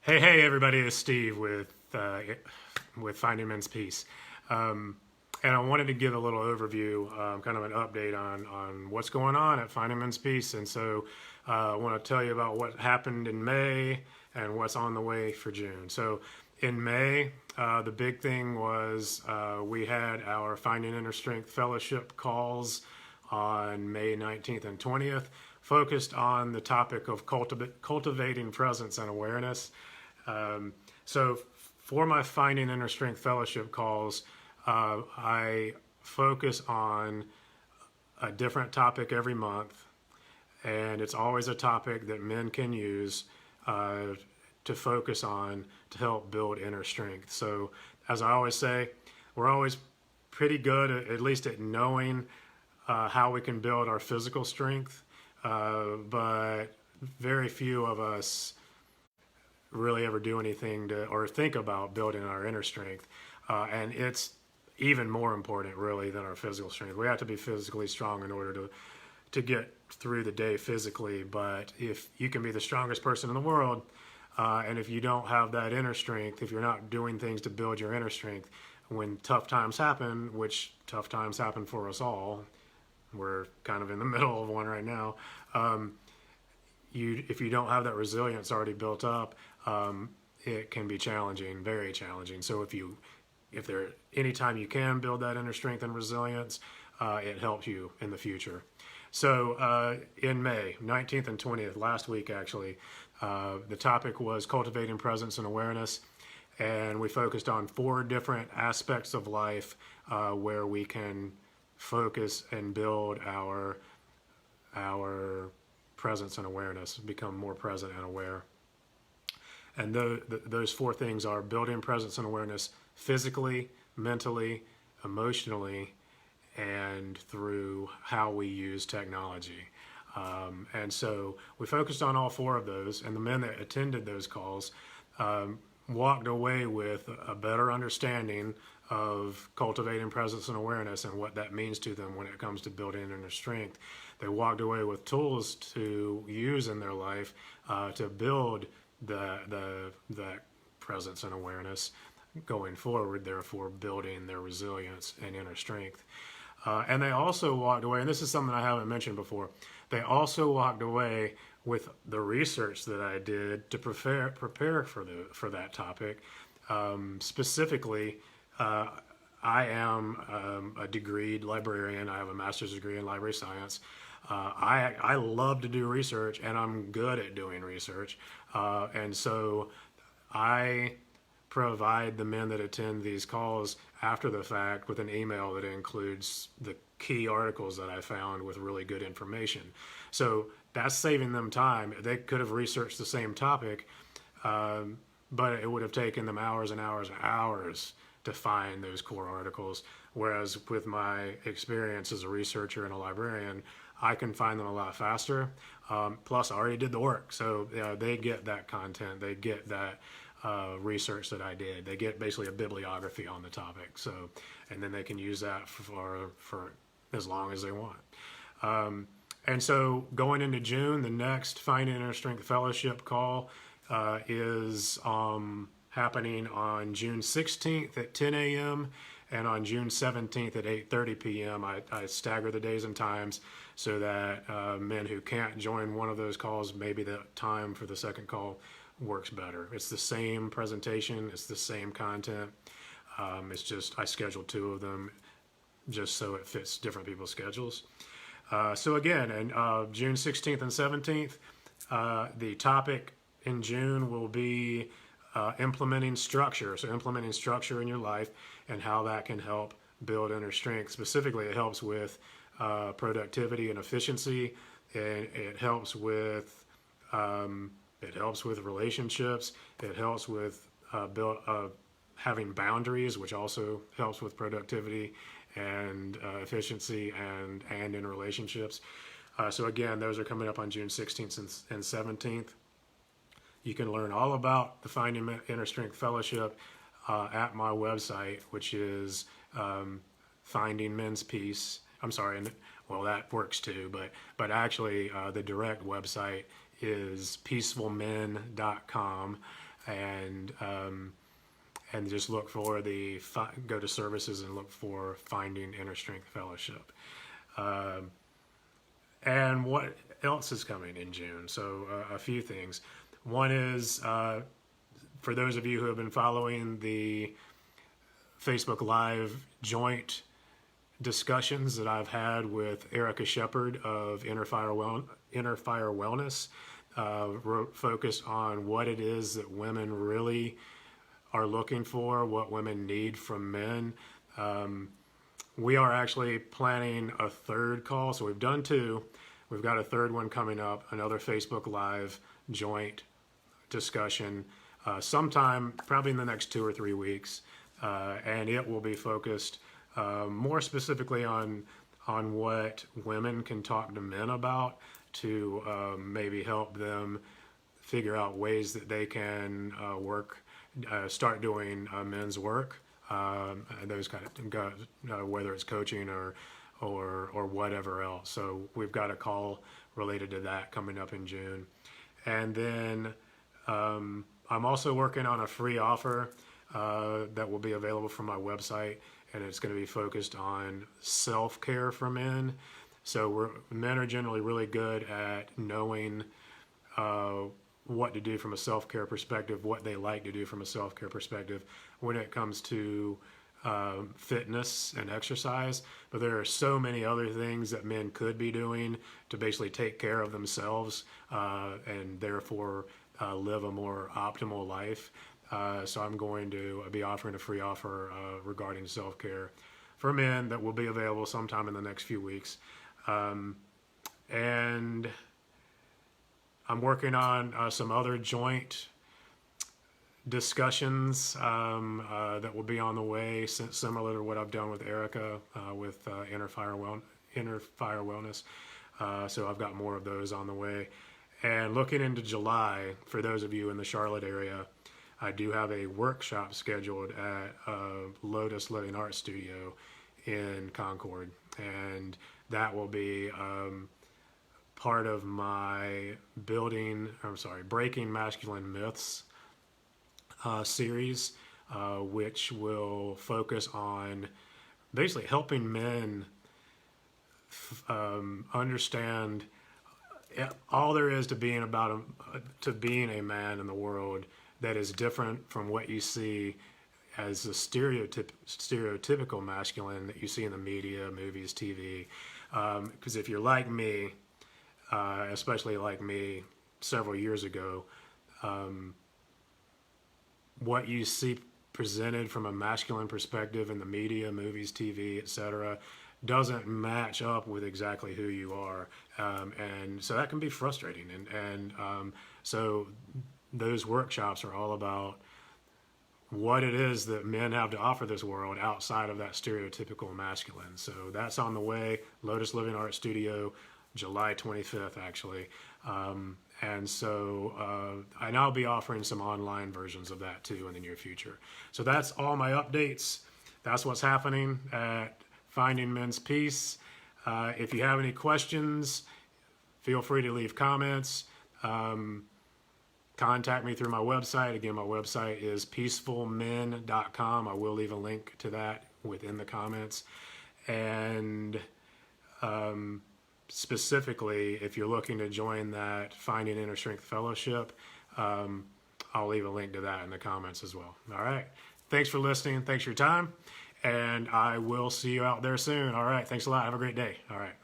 Hey, everybody! It's Steve with Finding Men's Peace, and I wanted to give a little overview, kind of an update on what's going on at Finding Men's Peace. And so, I want to tell you about what happened in May and what's on the way for June. So, in May, the big thing was we had our Finding Inner Strength Fellowship calls on May 19th and 20th, focused on the topic of cultivating presence and awareness. So for my Finding Inner Strength Fellowship calls, I focus on a different topic every month, and it's always a topic that men can use to focus on to help build inner strength. So as I always say, we're always pretty good at least at knowing how we can build our physical strength, but very few of us really ever do anything to or think about building our inner strength. And it's even more important really than our physical strength. We have to be physically strong in order to get through the day physically. But if you can be the strongest person in the world, and if you don't have that inner strength, if you're not doing things to build your inner strength, when tough times happen, which tough times happen for us all, we're kind of in the middle of one right now. If you don't have that resilience already built up, it can be challenging, very challenging. So if there anytime you can build that inner strength and resilience, it helps you in the future. So in May 19th and 20th, last week actually, the topic was cultivating presence and awareness, and we focused on 4 different aspects of life where we can focus and build our presence and awareness, become more present and aware. And those 4 things are building presence and awareness physically, mentally, emotionally, and through how we use technology. And so we focused on all 4 of those, and the men that attended those calls walked away with a better understanding of cultivating presence and awareness and what that means to them when it comes to building inner strength. They walked away with tools to use in their life to build that presence and awareness going forward, therefore building their resilience and inner strength. And they also walked away, and this is something I haven't mentioned before, they also walked away with the research that I did to prepare for that topic. Specifically, I am a degreed librarian. I have a master's degree in library science. I love to do research, and I'm good at doing research. And so I provide the men that attend these calls after the fact with an email that includes the key articles that I found with really good information. So that's saving them time. They could have researched the same topic, but it would have taken them hours and hours and hours to find those core articles. Whereas with my experience as a researcher and a librarian, I can find them a lot faster. Plus, I already did the work. So they get that content. They get that research that I did. They get basically a bibliography on the topic. So, and then they can use that for as long as they want. And so going into June, the next Finding Inner Strength Fellowship call is happening on June 16th at 10 a.m. and on June 17th at 8:30 p.m. I stagger the days and times so that men who can't join one of those calls, maybe the time for the second call works better. It's the same presentation, it's the same content. It's just I scheduled 2 of them just so it fits different people's schedules. So again, and June 16th and 17th, the topic in June will be implementing structure. So implementing structure in your life and how that can help build inner strength. Specifically, it helps with productivity and efficiency. It helps with relationships. It helps with having boundaries, which also helps with productivity and efficiency and in relationships. So again, those are coming up on June 16th and 17th. You can learn all about the Finding Inner Strength Fellowship at my website, which is Finding Men's Peace. I'm sorry, well, that works too, but actually the direct website is peacefulmen.com. and just look for go to services and look for Finding Inner Strength Fellowship. And what else is coming in June? So a few things. One is, for those of you who have been following the Facebook Live joint discussions that I've had with Erica Shepard of Inner Fire Wellness, focused on what it is that women really are looking for, what women need from men. We are actually planning a third call. So we've done two. We've got a third one coming up, another Facebook Live joint discussion sometime probably in the next 2 or 3 weeks. And it will be focused more specifically on what women can talk to men about to maybe help them figure out ways that they can start doing men's work, those kind of whether it's coaching or whatever else. So we've got a call related to that coming up in June. And then I'm also working on a free offer that will be available from my website, and it's going to be focused on self-care for men. So men are generally really good at knowing what to do from a self-care perspective, what they like to do from a self-care perspective when it comes to fitness and exercise. But there are so many other things that men could be doing to basically take care of themselves and therefore live a more optimal life. So I'm going to be offering a free offer regarding self-care for men that will be available sometime in the next few weeks. And I'm working on some other joint discussions that will be on the way, similar to what I've done with Erica with Inner Fire Wellness. So I've got more of those on the way. And looking into July, for those of you in the Charlotte area, I do have a workshop scheduled at Lotus Living Arts Studio in Concord, and that will be part of my Breaking Masculine Myths series, which will focus on basically helping men understand all there is to being a man in the world that is different from what you see as the stereotypical masculine that you see in the media, movies, TV. Because if you're like me, especially like me several years ago, what you see presented from a masculine perspective in the media, movies, TV, etc., doesn't match up with exactly who you are. And so that can be frustrating. So those workshops are all about what it is that men have to offer this world outside of that stereotypical masculine. So that's on the way. Lotus Living Arts Studio, July 25th, actually. And I'll be offering some online versions of that too in the near future. So that's all my updates. That's what's happening at Finding Men's Peace. If you have any questions, feel free to leave comments. Contact me through my website. Again, my website is peacefulmen.com. I will leave a link to that within the comments. And specifically, if you're looking to join that Finding Inner Strength Fellowship, I'll leave a link to that in the comments as well. All right. Thanks for listening. Thanks for your time. And I will see you out there soon. All right. Thanks a lot. Have a great day. All right.